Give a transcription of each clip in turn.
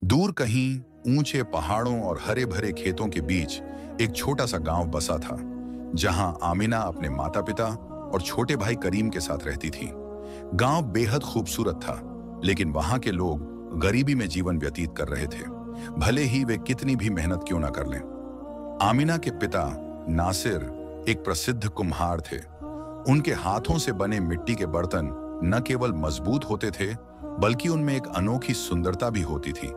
दूर कहीं ऊंचे पहाड़ों और हरे भरे खेतों के बीच एक छोटा सा गांव बसा था, जहां आमिना अपने माता पिता और छोटे भाई करीम के साथ रहती थी। गांव बेहद खूबसूरत था, लेकिन वहां के लोग गरीबी में जीवन व्यतीत कर रहे थे, भले ही वे कितनी भी मेहनत क्यों ना कर लें। आमिना के पिता नासिर एक प्रसिद्ध कुम्हार थे। उनके हाथों से बने मिट्टी के बर्तन न केवल मजबूत होते थे, बल्कि उनमें एक अनोखी सुंदरता भी होती थी,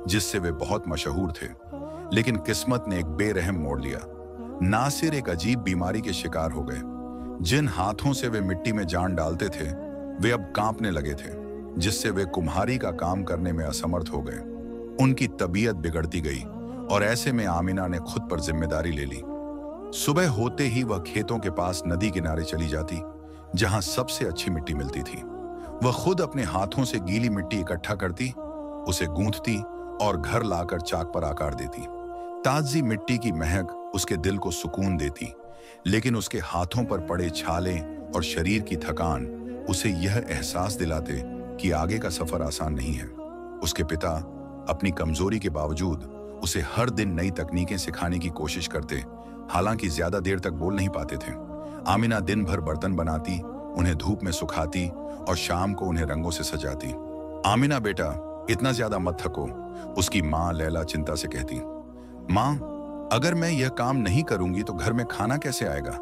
जिससे वे बहुत मशहूर थे। लेकिन किस्मत ने एक बेरहम मोड़ लिया। नासिर एक अजीब बीमारी के शिकार हो गए। जिन हाथों से वे मिट्टी में जान डालते थे, वे अब कांपने लगे थे, जिससे वे कुम्हारी का काम करने में असमर्थ हो गए। उनकी तबीयत बिगड़ती गई और ऐसे में आमिना ने खुद पर जिम्मेदारी ले ली। सुबह होते ही वह खेतों के पास नदी किनारे चली जाती, जहां सबसे अच्छी मिट्टी मिलती थी। वह खुद अपने हाथों से गीली मिट्टी इकट्ठा करती, उसे गूंथती और घर लाकर चाक पर आकार देती। ताजी मिट्टी की महक उसके दिल को सुकून देती, लेकिन उसके हाथों पर पड़े छाले और शरीर की थकान उसे यह एहसास दिलाते कि आगे का सफर आसान नहीं है। उसके पिता अपनी कमजोरी के बावजूद उसे हर दिन नई तकनीकें सिखाने की कोशिश करते, हालांकि ज्यादा देर तक बोल नहीं पाते थे। आमिना दिन भर बर्तन बनाती, उन्हें धूप में सुखाती और शाम को उन्हें रंगों से सजाती। आमिना बेटा, इतना ज्यादा मत थको, उसकी माँ लैला चिंता से कहती। माँ, अगर मैं यह काम नहीं करूंगी तो घर में खाना कैसे आएगा?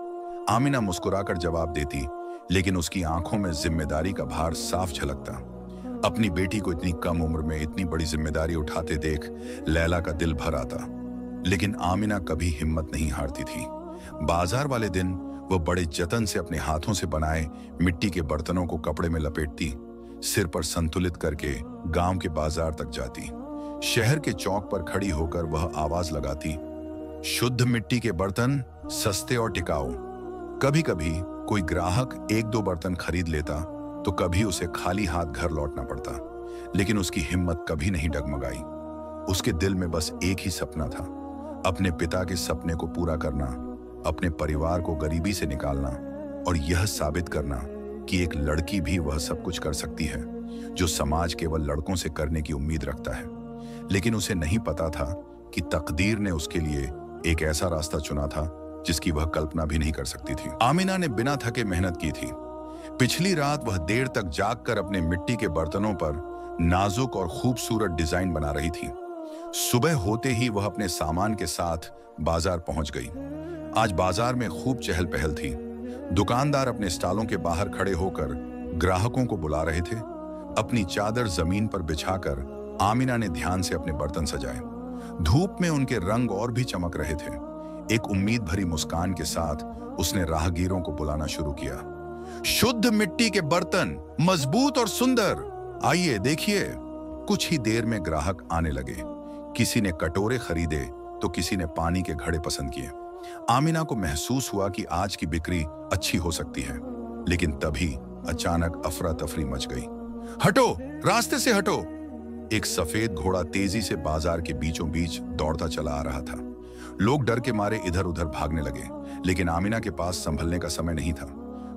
आमिना मुस्कुराकर जवाब देती, लेकिन उसकी आंखों में जिम्मेदारी का भार साफ झलकता। अपनी बेटी को इतनी कम उम्र में इतनी बड़ी जिम्मेदारी उठाते देख लैला का दिल भर आता। लेकिन आमिना कभी हिम्मत नहीं हारती थी। बाजार वाले दिन वह बड़े जतन से अपने हाथों से बनाए मिट्टी के बर्तनों को कपड़े में लपेटती, सिर पर संतुलित करके गांव के बाजार तक जाती। शहर के चौक पर खड़ी होकर वह आवाज लगाती, शुद्ध मिट्टी के बर्तन, सस्ते और टिकाऊ। कभी कभी कोई ग्राहक एक दो बर्तन खरीद लेता तो कभी उसे खाली हाथ घर लौटना पड़ता, लेकिन उसकी हिम्मत कभी नहीं डगमगाई। उसके दिल में बस एक ही सपना था, अपने पिता के सपने को पूरा करना, अपने परिवार को गरीबी से निकालना और यह साबित करना कि एक लड़की भी वह सब कुछ कर सकती है जो समाज केवल लड़कों से करने की उम्मीद रखता है। लेकिन उसे नहीं पता था कि तकदीर ने उसके लिए एक ऐसा रास्ता चुना था जिसकी वह कल्पना भी नहीं कर सकती थी। आमिना ने बिना थके मेहनत की थी। पिछली रात वह देर तक जागकर अपने मिट्टी के बर्तनों पर नाजुक और खूबसूरत डिजाइन बना रही थी। सुबह होते ही वह अपने सामान के साथ बाजार पहुंच गई। आज बाजार में खूब चहल पहल थी। दुकानदार अपने स्टॉलों के बाहर खड़े होकर ग्राहकों को बुला रहे थे। अपनी चादर जमीन पर बिछाकर आमिना ने ध्यान से अपने बर्तन सजाए। धूप में उनके रंग और भी चमक रहे थे। एक उम्मीद भरी मुस्कान के साथ उसने राहगीरों को बुलाना शुरू किया। शुद्ध मिट्टी के बर्तन, मजबूत और सुंदर, आइए देखिए। कुछ ही देर में ग्राहक आने लगे। किसी ने कटोरे खरीदे तो किसी ने पानी के घड़े पसंद किए। आमिना को महसूस हुआ कि आज की बिक्री अच्छी हो सकती है, लेकिन तभी अचानक अफरा तफरी मच गई। हटो, रास्ते से हटो! एक सफेद घोड़ा तेजी से बाजार के बीचों बीच दौड़ता चला आ रहा था। लोग डर के मारे इधर उधर भागने लगे, लेकिन आमिना के पास संभलने का समय नहीं था।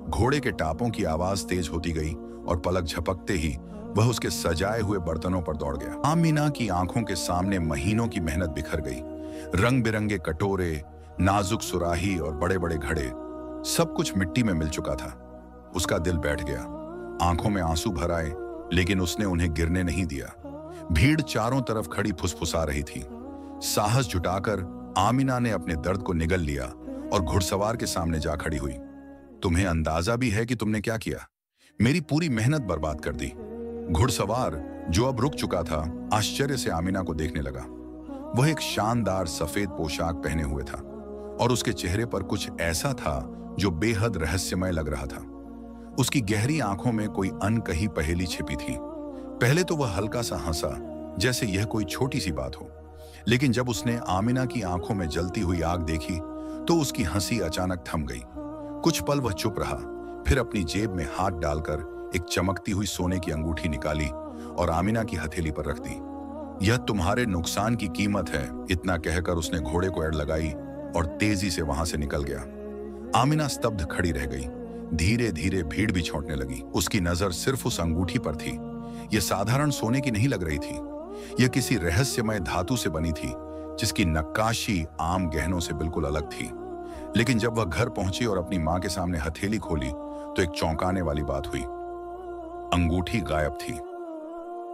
घोड़े के टापों की आवाज तेज होती गई और पलक झपकते ही वह उसके सजाए हुए बर्तनों पर दौड़ गया। आमिना की आंखों के सामने महीनों की मेहनत बिखर गई। रंग बिरंगे कटोरे, नाजुक सुराही और बड़े बड़े घड़े, सब कुछ मिट्टी में मिल चुका था। उसका दिल बैठ गया। आंखों में आंसू भर आए, लेकिन उसने उन्हें गिरने नहीं दिया। भीड़ चारों तरफ खड़ी फुसफुसा रही थी। साहस जुटाकर आमिना ने अपने दर्द को निगल लिया और घुड़सवार के सामने जा खड़ी हुई। तुम्हें अंदाजा भी है कि तुमने क्या किया? मेरी पूरी मेहनत बर्बाद कर दी। घुड़सवार, जो अब रुक चुका था, आश्चर्य से आमिना को देखने लगा। वह एक शानदार सफेद पोशाक पहने हुए था और उसके चेहरे पर कुछ ऐसा था जो बेहद रहस्यमय लग रहा था। उसकी गहरी आंखों में कोई अनकही पहेली छिपी थी। पहले तो वह हल्का सा हंसा, जैसे यह कोई छोटी सी बात हो, लेकिन जब उसने आमिना की आंखों में जलती हुई आग देखी तो उसकी हंसी अचानक थम गई। कुछ पल वह चुप रहा, फिर अपनी जेब में हाथ डालकर एक चमकती हुई सोने की अंगूठी निकाली और आमिना की हथेली पर रख दी। यह तुम्हारे नुकसान की कीमत है, इतना कहकर उसने घोड़े को एड़ लगाई और तेजी से वहां से निकल गया। आमिना स्तब्ध खड़ी रह गई। धीरे धीरे भीड़ भी छौंटने लगी। उसकी नजर सिर्फ उस अंगूठी पर थी। यह साधारण सोने की नहीं लग रही थी। यह किसी रहस्यमय धातु से बनी थी जिसकी नक्काशी आम गहनों से बिल्कुल अलग थी। लेकिन जब वह घर पहुंची और अपनी मां के सामने हथेली खोली तो एक चौंकाने वाली बात हुई। अंगूठी गायब थी।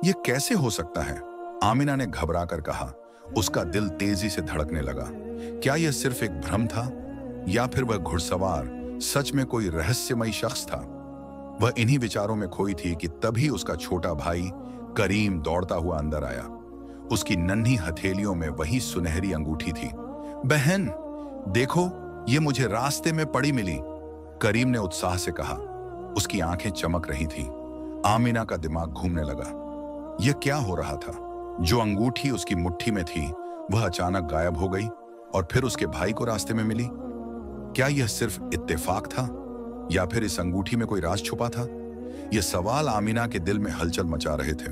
यह कैसे हो सकता है? आमिना ने घबरा कर कहा। उसका दिल तेजी से धड़कने लगा। क्या यह सिर्फ एक भ्रम था या फिर वह घुड़सवार सच में कोई रहस्यमयी शख्स था? वह इन्हीं विचारों में खोई थी कि तभी उसका छोटा भाई करीम दौड़ता हुआ अंदर आया। उसकी नन्ही हथेलियों में वही सुनहरी अंगूठी थी। बहन, देखो, ये मुझे रास्ते में पड़ी मिली, करीम ने उत्साह से कहा। उसकी आंखें चमक रही थीं। आमिना का दिमाग घूमने लगा। यह क्या हो रहा था? जो अंगूठी उसकी मुट्ठी में थी वह अचानक गायब हो गई और फिर उसके भाई को रास्ते में मिली। क्या यह सिर्फ इत्तेफाक था या फिर इस अंगूठी में कोई राज छुपा था? यह सवाल आमिना के दिल में हलचल मचा रहे थे,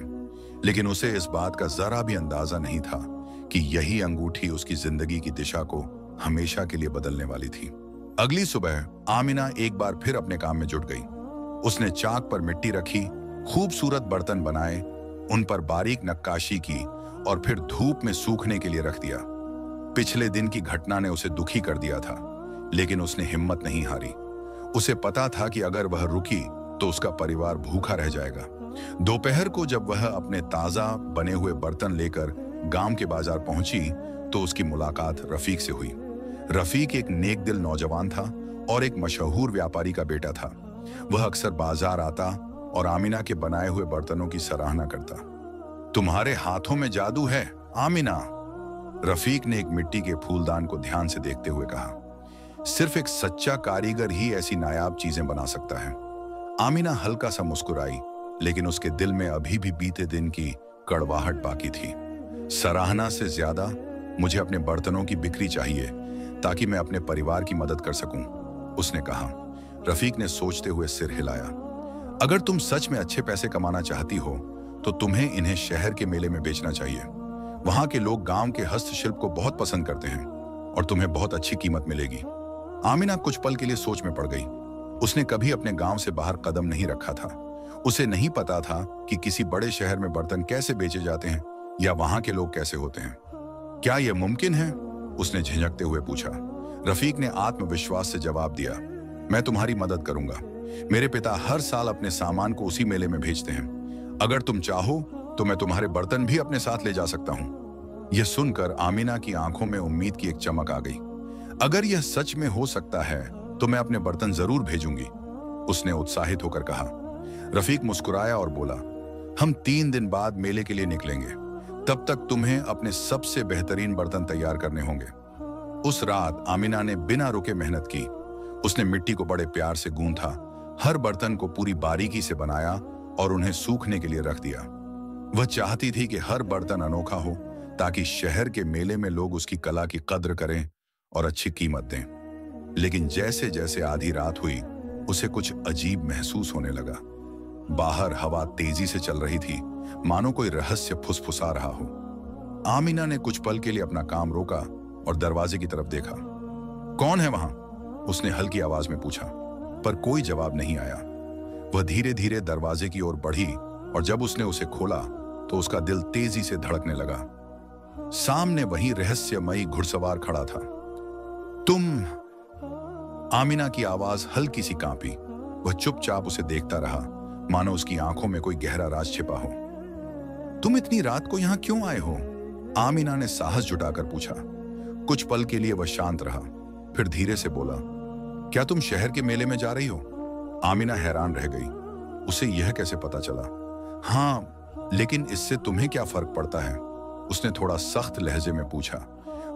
लेकिन उसे इस बात का जरा भी अंदाजा नहीं था कि यही अंगूठी उसकी जिंदगी की दिशा को हमेशा के लिए बदलने वाली थी। अगली सुबह आमिना एक बार फिर अपने काम में जुट गई। उसने चाक पर मिट्टी रखी, खूबसूरत बर्तन बनाए, उन पर बारीक नक्काशी की और फिर धूप में सूखने के लिए रख दिया। पिछले दिन की घटना ने उसे दुखी कर दिया था, लेकिन उसने हिम्मत नहीं हारी। उसे पता था कि अगर वह रुकी तो उसका परिवार भूखा रह जाएगा। दोपहर को जब वह अपने ताजा बने हुए बर्तन लेकर गांव के बाजार पहुंची तो उसकी मुलाकात रफीक से हुई। रफीक एक नेक दिल नौजवान था और एक मशहूर व्यापारी का बेटा था। वह अक्सर बाजार आता और आमिना के बनाए हुए बर्तनों की सराहना करता। तुम्हारे हाथों में जादू है, आमिना, रफीक ने एक मिट्टी के फूलदान को ध्यान से देखते हुए कहा। सिर्फ एक सच्चा कारीगर ही ऐसी नायाब चीजें बना सकता है। आमिना हल्का सा मुस्कुराई, लेकिन उसके दिल में अभी भी बीते दिन की कड़वाहट बाकी थी। सराहना से ज्यादा मुझे अपने बर्तनों की बिक्री चाहिए ताकि मैं अपने परिवार की मदद कर सकूं, उसने कहा। रफीक ने सोचते हुए सिर हिलाया। अगर तुम सच में अच्छे पैसे कमाना चाहती हो तो तुम्हें इन्हें शहर के मेले में बेचना चाहिए। वहां के लोग गांव के हस्तशिल्प को बहुत पसंद करते हैं और तुम्हें बहुत अच्छी कीमत मिलेगी। आमिना कुछ पल के लिए सोच में पड़ गई। उसने कभी अपने गांव से बाहर कदम नहीं रखा था। उसे नहीं पता था कि किसी बड़े शहर में बर्तन कैसे बेचे जाते हैं या वहां के लोग कैसे होते हैं। क्या यह मुमकिन है? उसने झिझकते हुए पूछा। रफीक ने आत्मविश्वास से जवाब दिया, मैं तुम्हारी मदद करूंगा। मेरे पिता हर साल अपने सामान को उसी मेले में भेजते हैं। अगर तुम चाहो तो मैं तुम्हारे बर्तन भी अपने साथ ले जा सकता हूं। यह सुनकर आमिना की आंखों में उम्मीद की एक चमक आ गई। अगर यह सच में हो सकता है तो मैं अपने बर्तन जरूर भेजूंगी, उसने उत्साहित होकर कहा। रफीक मुस्कुराया और बोला, हम 3 दिन बाद मेले के लिए निकलेंगे। तब तक तुम्हें अपने सबसे बेहतरीन बर्तन तैयार करने होंगे। उस रात आमिना ने बिना रुके मेहनत की। उसने मिट्टी को बड़े प्यार से गूंथा, हर बर्तन को पूरी बारीकी से बनाया और उन्हें सूखने के लिए रख दिया। वह चाहती थी कि हर बर्तन अनोखा हो ताकि शहर के मेले में लोग उसकी कला की कद्र करें और अच्छी कीमत दें। लेकिन जैसे जैसे आधी रात हुई उसे कुछ अजीब महसूस होने लगा। बाहर हवा तेजी से चल रही थी, मानो कोई रहस्य फुसफुसा रहा हो। आमिना ने कुछ पल के लिए अपना काम रोका और दरवाजे की तरफ देखा। कौन है वहां? उसने हल्की आवाज में पूछा, पर कोई जवाब नहीं आया। वह धीरे धीरे दरवाजे की ओर बढ़ी और जब उसने उसे खोला तो उसका दिल तेजी से धड़कने लगा। सामने वही रहस्यमयी घुड़सवार खड़ा था। तुम? आमिना की आवाज हल्की सी कांपी। वह चुपचाप उसे देखता रहा, मानो उसकी आंखों में कोई गहरा राज छिपा हो। तुम इतनी रात को यहां क्यों आए हो? आमिना ने साहस जुटाकर पूछा। कुछ पल के लिए वह शांत रहा, फिर धीरे से बोला, क्या तुम शहर के मेले में जा रही हो? आमिना हैरान रह गई। उसे यह कैसे पता चला? हाँ, लेकिन इससे तुम्हें क्या फर्क पड़ता है? उसने थोड़ा सख्त लहजे में पूछा।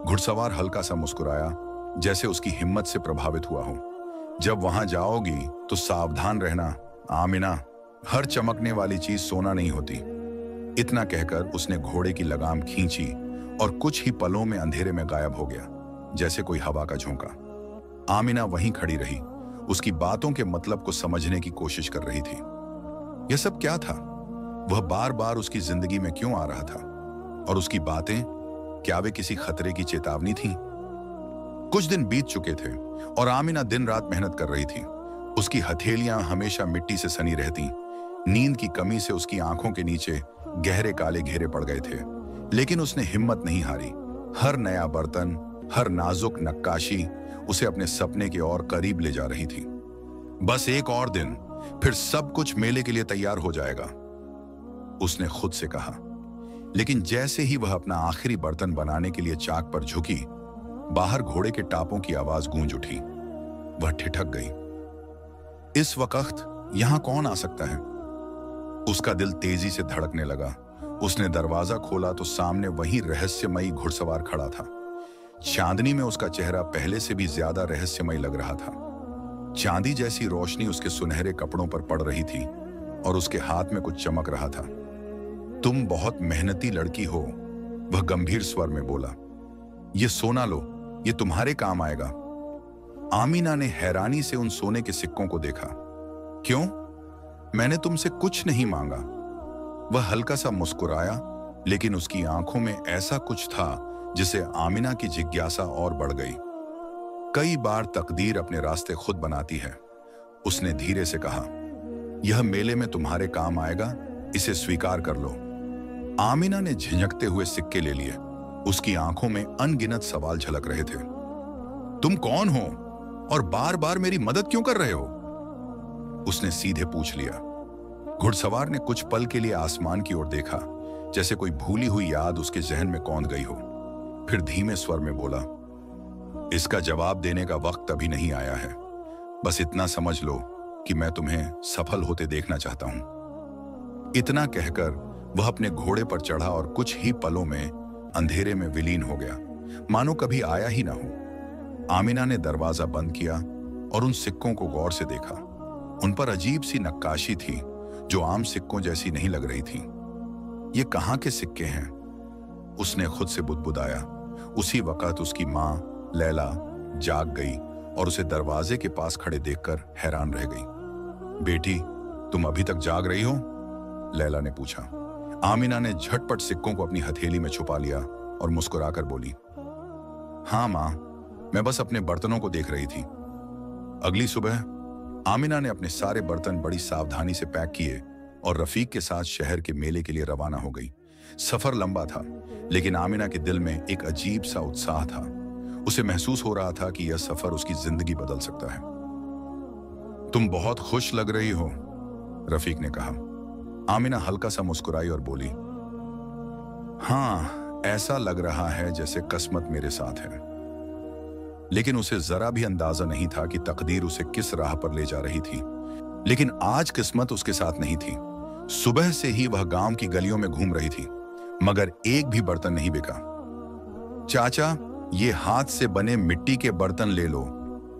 घुड़सवार हल्का सा मुस्कुराया, जैसे उसकी हिम्मत से प्रभावित हुआ हो। जब वहां जाओगी तो सावधान रहना आमिना, हर चमकने वाली चीज सोना नहीं होती। इतना कहकर उसने घोड़े की लगाम खींची और कुछ ही पलों में अंधेरे में गायब हो गया, जैसे कोई हवा का झोंका। आमिना वहीं खड़ी रही, उसकी बातों के मतलब को समझने की कोशिश कर रही थी। यह सब क्या था? वह बार बार उसकी जिंदगी में क्यों आ रहा था? और उसकी बातें, क्या वे किसी खतरे की चेतावनी थीं? कुछ दिन बीत चुके थे और आमिना दिन रात मेहनत कर रही थी। उसकी हथेलियां हमेशा मिट्टी से सनी रहती। नींद की कमी से उसकी आंखों के नीचे गहरे काले घेरे पड़ गए थे, लेकिन उसने हिम्मत नहीं हारी। हर नया बर्तन, हर नाजुक नक्काशी उसे अपने सपने के और करीब ले जा रही थी। बस एक और दिन, फिर सब कुछ मेले के लिए तैयार हो जाएगा, उसने खुद से कहा। लेकिन जैसे ही वह अपना आखिरी बर्तन बनाने के लिए चाक पर झुकी, बाहर घोड़े के टापों की आवाज गूंज उठी। वह ठिठक गई। इस वक्त यहां कौन आ सकता है? उसका दिल तेजी से धड़कने लगा। उसने दरवाजा खोला तो सामने वही रहस्यमयी घुड़सवार खड़ा था। चांदनी में उसका चेहरा पहले से भी ज्यादा रहस्यमयी लग रहा था। चांदी जैसी रोशनी उसके सुनहरे कपड़ों पर पड़ रही थी और उसके हाथ में कुछ चमक रहा था। तुम बहुत मेहनती लड़की हो, वह गंभीर स्वर में बोला। ये सोना लो, ये तुम्हारे काम आएगा। आमीना ने हैरानी से उन सोने के सिक्कों को देखा। क्यों? मैंने तुमसे कुछ नहीं मांगा। वह हल्का सा मुस्कुराया, लेकिन उसकी आंखों में ऐसा कुछ था जिसे आमीना की जिज्ञासा और बढ़ गई। कई बार तकदीर अपने रास्ते खुद बनाती है, उसने धीरे से कहा। यह मेले में तुम्हारे काम आएगा, इसे स्वीकार कर लो। आमीना ने झिझकते हुए सिक्के ले लिए। उसकी आंखों में अनगिनत सवाल झलक रहे थे। तुम कौन हो और बार बार मेरी मदद क्यों कर रहे हो? उसने सीधे पूछ लिया। घुड़सवार ने कुछ पल के लिए आसमान की ओर देखा, जैसे कोई भूली हुई याद उसके जहन में कौंध गई हो। फिर धीमे स्वर में बोला, इसका जवाब देने का वक्त अभी नहीं आया है। बस इतना समझ लो कि मैं तुम्हें सफल होते देखना चाहता हूं। इतना कहकर वह अपने घोड़े पर चढ़ा और कुछ ही पलों में अंधेरे में विलीन हो गया, मानो कभी आया ही ना हो। आमीना ने दरवाजा बंद किया और उन सिक्कों को गौर से देखा। उन पर अजीब सी नक्काशी थी जो आम सिक्कों जैसी नहीं लग रही थी। ये कहाँ के सिक्के हैं? उसने खुद से बुदबुदाया। उसी वक्त उसकी माँ लैला जाग गई और उसे दरवाजे के पास खड़े देखकर हैरान रह गई। बेटी, तुम अभी तक जाग रही हो? लैला ने पूछा। आमीना ने झटपट सिक्कों को अपनी हथेली में छुपा लिया और मुस्कुराकर बोली, हाँ माँ, मैं बस अपने बर्तनों को देख रही थी। अगली सुबह आमीना ने अपने सारे बर्तन बड़ी सावधानी से पैक किए और रफीक के साथ शहर के मेले के लिए रवाना हो गई। सफर लंबा था, लेकिन आमीना के दिल में एक अजीब सा उत्साह था। उसे महसूस हो रहा था कि यह सफर उसकी जिंदगी बदल सकता है। तुम बहुत खुश लग रही हो, रफीक ने कहा। आमीना हल्का सा मुस्कुराई और बोली, हाँ, ऐसा लग रहा है जैसे किस्मत मेरे साथ है। लेकिन उसे जरा भी अंदाजा नहीं था कि तकदीर उसे किस राह पर ले जा रही थी। लेकिन आज किस्मत उसके साथ नहीं थी। सुबह से ही वह गांव की गलियों में घूम रही थी, मगर एक भी बर्तन नहीं बिका। चाचा, ये हाथ से बने मिट्टी के बर्तन ले लो,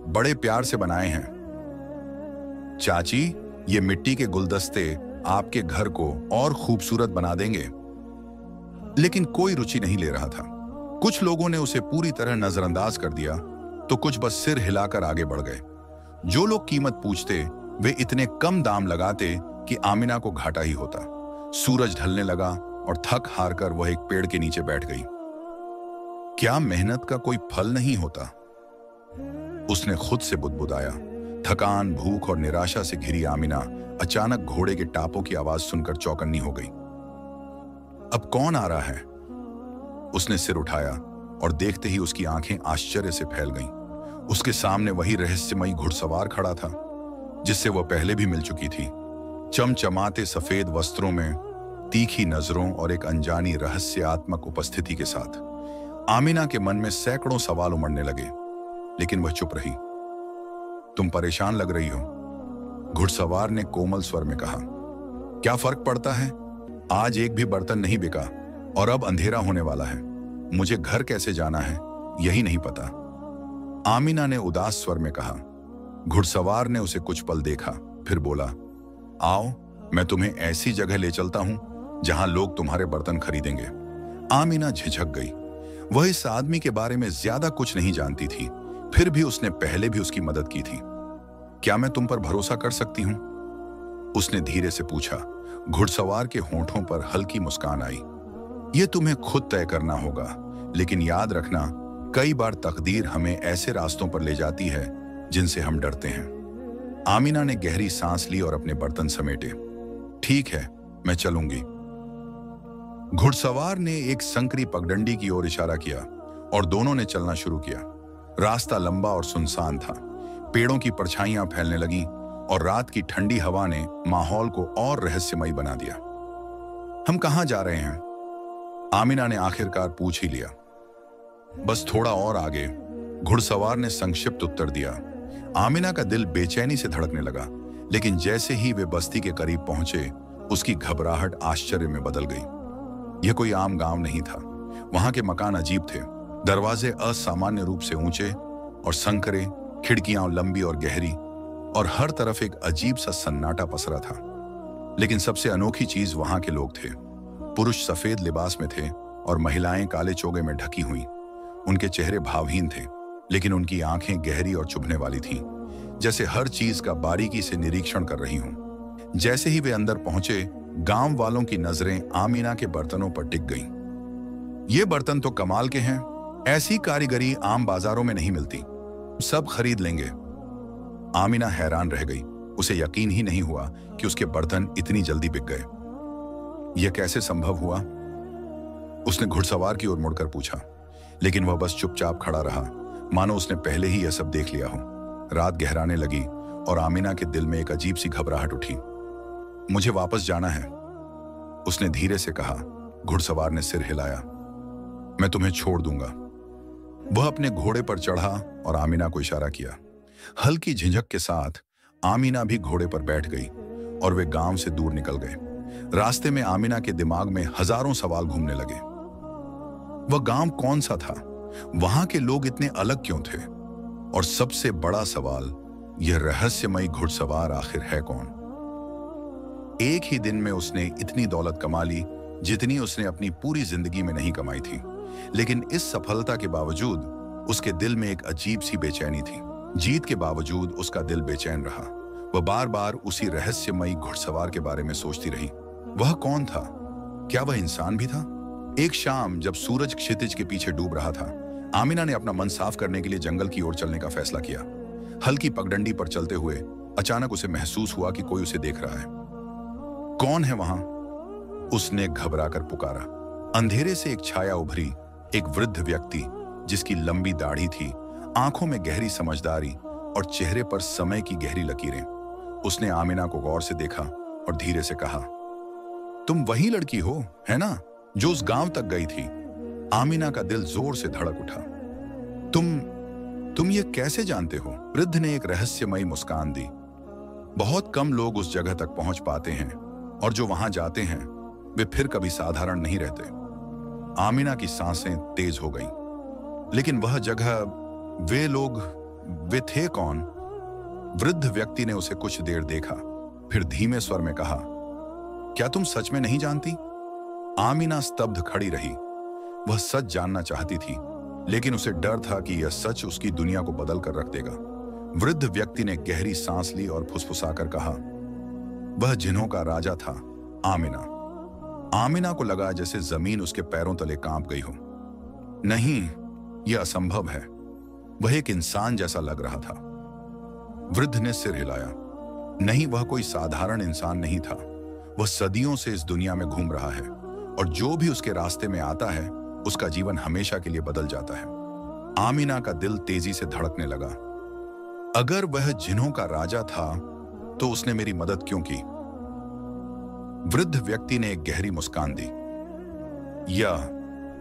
बड़े प्यार से बनाए हैं। चाची, ये मिट्टी के गुलदस्ते आपके घर को और खूबसूरत बना देंगे। लेकिन कोई रुचि नहीं ले रहा था। कुछ लोगों ने उसे पूरी तरह नजरअंदाज कर दिया, तो कुछ बस सिर हिलाकर आगे बढ़ गए। जो लोग कीमत पूछते, वे इतने कम दाम लगाते कि आमीना को घाटा ही होता। सूरज ढलने लगा और थक हार कर वह एक पेड़ के नीचे बैठ गई। क्या मेहनत का कोई फल नहीं होता? उसने खुद से बुदबुदाया। थकान, भूख और निराशा से घिरी आमीना अचानक घोड़े के टापों की आवाज सुनकर चौकन्नी हो गई। अब कौन आ रहा है? उसने सिर उठाया और देखते ही उसकी आंखें आश्चर्य से फैल गईं। उसके सामने वही रहस्यमयी घुड़सवार खड़ा था, जिससे वह पहले भी मिल चुकी थी। चमचमाते सफेद वस्त्रों में, तीखी नजरों और एक अनजानी रहस्यात्मक उपस्थिति के साथ आमीना के मन में सैकड़ों सवाल उमड़ने लगे, लेकिन वह चुप रही। तुम परेशान लग रही हो, घुड़सवार ने कोमल स्वर में कहा। क्या फर्क पड़ता है? आज एक भी बर्तन नहीं बिका और अब अंधेरा होने वाला है। मुझे घर कैसे जाना है यही नहीं पता। आमीना ने उदास स्वर में कहा। घुड़सवार ने उसे कुछ पल देखा, फिर बोला, आओ, मैं तुम्हें ऐसी जगह ले चलता हूं जहां लोग तुम्हारे बर्तन खरीदेंगे। आमीना झिझक गई। वह इस आदमी के बारे में ज्यादा कुछ नहीं जानती थी, फिर भी उसने पहले भी उसकी मदद की थी। क्या मैं तुम पर भरोसा कर सकती हूं? उसने धीरे से पूछा। घुड़सवार के होंठों पर हल्की मुस्कान आई। यह तुम्हें खुद तय करना होगा, लेकिन याद रखना, कई बार तकदीर हमें ऐसे रास्तों पर ले जाती है जिनसे हम डरते हैं। आमीना ने गहरी सांस ली और अपने बर्तन समेटे। ठीक है, मैं चलूंगी। घुड़सवार ने एक संकरी पगडंडी की ओर इशारा किया और दोनों ने चलना शुरू किया। रास्ता लंबा और सुनसान था। पेड़ों की परछाइयां फैलने लगीं और रात की ठंडी हवा ने माहौल को और रहस्यमयी बना दिया। हम कहां जा रहे हैं? आमिना ने आखिरकार पूछ ही लिया। बस थोड़ा और आगे, घुड़सवार ने संक्षिप्त उत्तर दिया। आमिना का दिल बेचैनी से धड़कने लगा, लेकिन जैसे ही वे बस्ती के करीब पहुंचे, उसकी घबराहट आश्चर्य में बदल गई। यह कोई आम गांव नहीं था। वहां के मकान अजीब थे। दरवाजे असामान्य रूप से ऊंचे और संकरे, खिड़कियां लंबी और गहरी, और हर तरफ एक अजीब सा सन्नाटा पसरा था। लेकिन सबसे अनोखी चीज वहां के लोग थे। पुरुष सफेद लिबास में थे और महिलाएं काले चोगे में ढकी हुई। उनके चेहरे भावहीन थे, लेकिन उनकी आंखें गहरी और चुभने वाली थीं, जैसे हर चीज का बारीकी से निरीक्षण कर रही हों। जैसे ही वे अंदर पहुंचे, गांव वालों की नजरें आमिना के बर्तनों पर टिक गईं। ये बर्तन तो कमाल के हैं, ऐसी कारीगरी आम बाजारों में नहीं मिलती, सब खरीद लेंगे। आमिना हैरान रह गई। उसे यकीन ही नहीं हुआ कि उसके बर्तन इतनी जल्दी बिक गए। यह कैसे संभव हुआ? उसने घुड़सवार की ओर मुड़कर पूछा, लेकिन वह बस चुपचाप खड़ा रहा, मानो उसने पहले ही यह सब देख लिया हो। रात गहराने लगी और आमिना के दिल में एक अजीब सी घबराहट उठी। मुझे वापस जाना है, उसने धीरे से कहा। घुड़सवार ने सिर हिलाया। मैं तुम्हें छोड़ दूंगा। वह अपने घोड़े पर चढ़ा और आमिना को इशारा किया। हल्की झिझक के साथ आमिना भी घोड़े पर बैठ गई और वे गांव से दूर निकल गए। रास्ते में आमिना के दिमाग में हजारों सवाल घूमने लगे। वह गांव कौन सा था? वहां के लोग इतने अलग क्यों थे? और सबसे बड़ा सवाल, यह रहस्यमयी घुड़सवार आखिर है कौन? एक ही दिन में उसने इतनी दौलत कमा ली जितनी उसने अपनी पूरी जिंदगी में नहीं कमाई थी। लेकिन इस सफलता के बावजूद उसके दिल में एक अजीब सी बेचैनी थी। जीत के बावजूद उसका दिल बेचैन रहा। वह बार बार उसी रहस्यमयी घुड़सवार के बारे में सोचती रही। वह कौन था? क्या वह इंसान भी था? एक शाम जब सूरज क्षितिज के पीछे डूब रहा था, आमिना ने अपना मन साफ करने के लिए जंगल की ओर चलने का फैसला किया। हल्की पगडंडी पर चलते हुए अचानक उसे महसूस हुआ कि कोई उसे देख रहा है। कौन है वहां? उसने घबराकर पुकारा। अंधेरे से एक छाया उभरी, एक वृद्ध व्यक्ति जिसकी लंबी दाढ़ी थी, आंखों में गहरी समझदारी और चेहरे पर समय की गहरी लकीरें। उसने आमिना को गौर से देखा और धीरे से कहा, तुम वही लड़की हो, है ना, जो उस गांव तक गई थी? आमिना का दिल जोर से धड़क उठा। तुम ये कैसे जानते हो? वृद्ध ने एक रहस्यमयी मुस्कान दी। बहुत कम लोग उस जगह तक पहुंच पाते हैं, और जो वहां जाते हैं वे फिर कभी साधारण नहीं रहते। आमिना की सांसें तेज हो गईं। लेकिन वह जगह, वे लोग, वे थे कौन? वृद्ध व्यक्ति ने उसे कुछ देर देखा, फिर धीमे स्वर में कहा, क्या तुम सच में नहीं जानती? आमिना स्तब्ध खड़ी रही। वह सच जानना चाहती थी, लेकिन उसे डर था कि यह सच उसकी दुनिया को बदल कर रख देगा। वृद्ध व्यक्ति ने गहरी सांस ली और फुसफुसाकर कहा, वह जिन्हों का राजा था, आमिना। आमिना को लगा जैसे जमीन उसके पैरों तले कांप गई हो। नहीं, यह असंभव है। वह एक इंसान जैसा लग रहा था। वृद्ध ने सिर हिलाया। नहीं, वह कोई साधारण इंसान नहीं था। वह सदियों से इस दुनिया में घूम रहा है, और जो भी उसके रास्ते में आता है उसका जीवन हमेशा के लिए बदल जाता है। आमिना का दिल तेजी से धड़कने लगा। अगर वह जिन्हों का राजा था तो उसने मेरी मदद क्यों की? वृद्ध व्यक्ति ने एक गहरी मुस्कान दी। या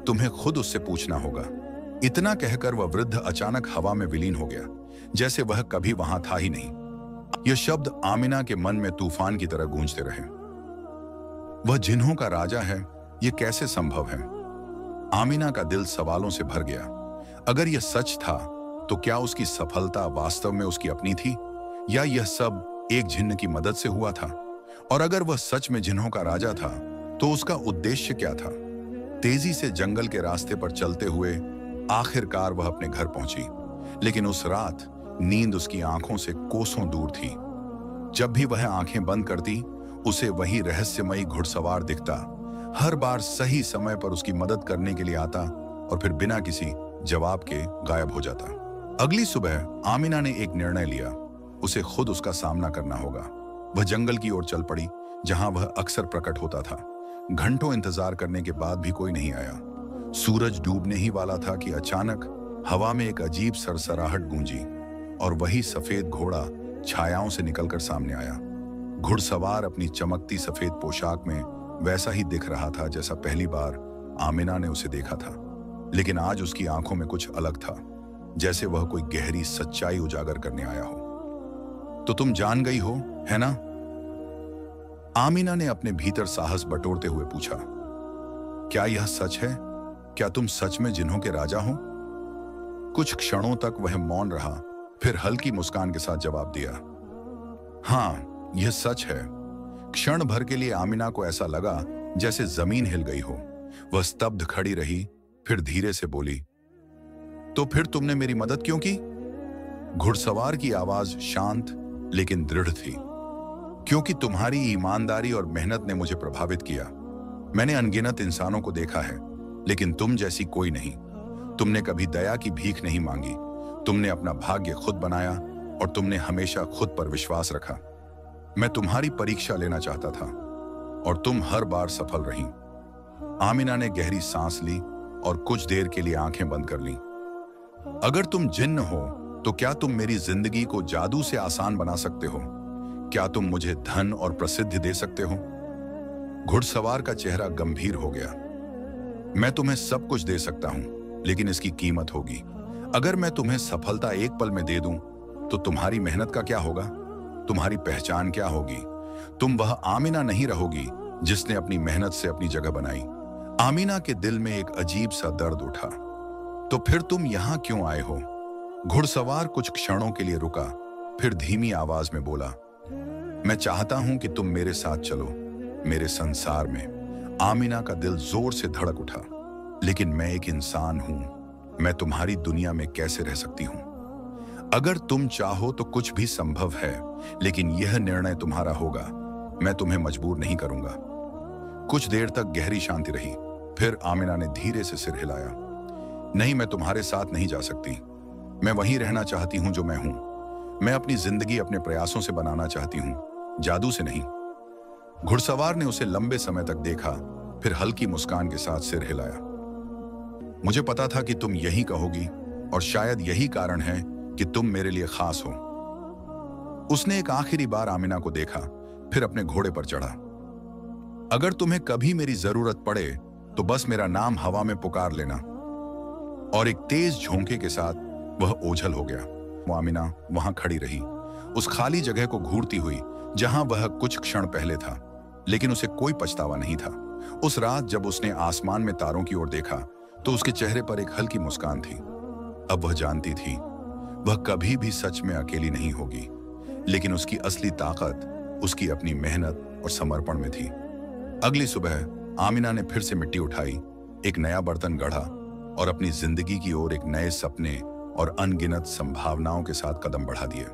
तुम्हें खुद उससे पूछना होगा। इतना कहकर वह वृद्ध अचानक हवा में विलीन हो गया, जैसे वह कभी वहां था ही नहीं। यह शब्द आमिना के मन में तूफान की तरह गूंजते रहे। वह जिन्हों का राजा है, यह कैसे संभव है? आमिना का दिल सवालों से भर गया। अगर यह सच था तो क्या उसकी सफलता वास्तव में उसकी अपनी थी, या यह सब एक जिन्न की मदद से हुआ था? और अगर वह सच में जिन्हों का राजा था तो उसका उद्देश्य क्या था? तेजी से जंगल के रास्ते पर चलते हुए आखिरकार वह अपने घर पहुंची, लेकिन उस रात नींद उसकी आंखों से कोसों दूर थी। जब भी वह आंखें बंद करती, उसे वही रहस्यमयी घुड़सवार दिखता, हर बार सही समय पर उसकी मदद करने के लिए आता और फिर बिना किसी जवाब के गायब हो जाता। अगली सुबह आमिना ने एक निर्णय लिया। उसे खुद उसका सामना करना होगा। वह जंगल की ओर चल पड़ी, जहां वह अक्सर प्रकट होता था। घंटों इंतजार करने के बाद भी कोई नहीं आया। सूरज डूबने ही वाला था कि अचानक हवा में एक अजीब सरसराहट गूंजी और वही सफेद घोड़ा छायाओं से निकलकर सामने आया। घुड़सवार अपनी चमकती सफेद पोशाक में वैसा ही दिख रहा था जैसा पहली बार आमिना ने उसे देखा था, लेकिन आज उसकी आंखों में कुछ अलग था, जैसे वह कोई गहरी सच्चाई उजागर करने आया हो। तो तुम जान गई हो, है ना? आमिना ने अपने भीतर साहस बटोरते हुए पूछा। क्या यह सच है? क्या तुम सच में जिन्हों के राजा हो? कुछ क्षणों तक वह मौन रहा, फिर हल्की मुस्कान के साथ जवाब दिया, हाँ, यह सच है। क्षण भर के लिए आमिना को ऐसा लगा जैसे जमीन हिल गई हो। वह स्तब्ध खड़ी रही, फिर धीरे से बोली, तो फिर तुमने मेरी मदद क्यों की? घुड़सवार की आवाज शांत लेकिन दृढ़ थी। क्योंकि तुम्हारी ईमानदारी और मेहनत ने मुझे प्रभावित किया। मैंने अनगिनत इंसानों को देखा है, लेकिन तुम जैसी कोई नहीं। तुमने कभी दया की भीख नहीं मांगी। तुमने अपना भाग्य खुद बनाया और तुमने हमेशा खुद पर विश्वास रखा। मैं तुम्हारी परीक्षा लेना चाहता था और तुम हर बार सफल रही। आमिना ने गहरी सांस ली और कुछ देर के लिए आंखें बंद कर लीं। अगर तुम जिन्न हो तो क्या तुम मेरी जिंदगी को जादू से आसान बना सकते हो? क्या तुम मुझे धन और प्रसिद्धि दे सकते हो? घुड़सवार का चेहरा गंभीर हो गया। मैं तुम्हें सब कुछ दे सकता हूं, लेकिन इसकी कीमत होगी। अगर मैं तुम्हें सफलता एक पल में दे दूं, तो तुम्हारी मेहनत का क्या होगा? तुम्हारी पहचान क्या होगी? तुम वह आमिना नहीं रहोगी जिसने अपनी मेहनत से अपनी जगह बनाई। आमिना के दिल में एक अजीब सा दर्द उठा। तो फिर तुम यहां क्यों आए हो? घुड़सवार कुछ क्षणों के लिए रुका, फिर धीमी आवाज में बोला, मैं चाहता हूं कि तुम मेरे साथ चलो, मेरे संसार में। आमिना का दिल जोर से धड़क उठा। लेकिन मैं एक इंसान हूं, मैं तुम्हारी दुनिया में कैसे रह सकती हूं? अगर तुम चाहो तो कुछ भी संभव है, लेकिन यह निर्णय तुम्हारा होगा। मैं तुम्हें मजबूर नहीं करूंगा। कुछ देर तक गहरी शांति रही, फिर आमिना ने धीरे से सिर हिलाया। नहीं, मैं तुम्हारे साथ नहीं जा सकती। मैं वहीं रहना चाहती हूं जो मैं हूं। मैं अपनी जिंदगी अपने प्रयासों से बनाना चाहती हूं, जादू से नहीं। घुड़सवार ने उसे लंबे समय तक देखा, फिर हल्की मुस्कान के साथ सिर हिलाया। मुझे पता था कि तुम यही कहोगी, और शायद यही कारण है कि तुम मेरे लिए खास हो। उसने एक आखिरी बार आमिना को देखा, फिर अपने घोड़े पर चढ़ा। अगर तुम्हें कभी मेरी जरूरत पड़े तो बस मेरा नाम हवा में पुकार लेना। और एक तेज झोंके के साथ वह ओझल हो गया। आमिना वहां खड़ी रही, उस खाली जगह को घूरती हुई जहां वह कुछ क्षण पहले था, लेकिन उसे कोई पछतावा नहीं था। उस रात जब उसने आसमान में तारों की ओर देखा तो उसके चेहरे पर एक हल्की मुस्कान थी। अब वह जानती थी वह कभी भी सच में अकेली नहीं होगी, लेकिन उसकी असली ताकत उसकी अपनी मेहनत और समर्पण में थी। अगली सुबह आमिना ने फिर से मिट्टी उठाई, एक नया बर्तन गढ़ा और अपनी जिंदगी की ओर एक नए सपने और अनगिनत संभावनाओं के साथ कदम बढ़ा दिए।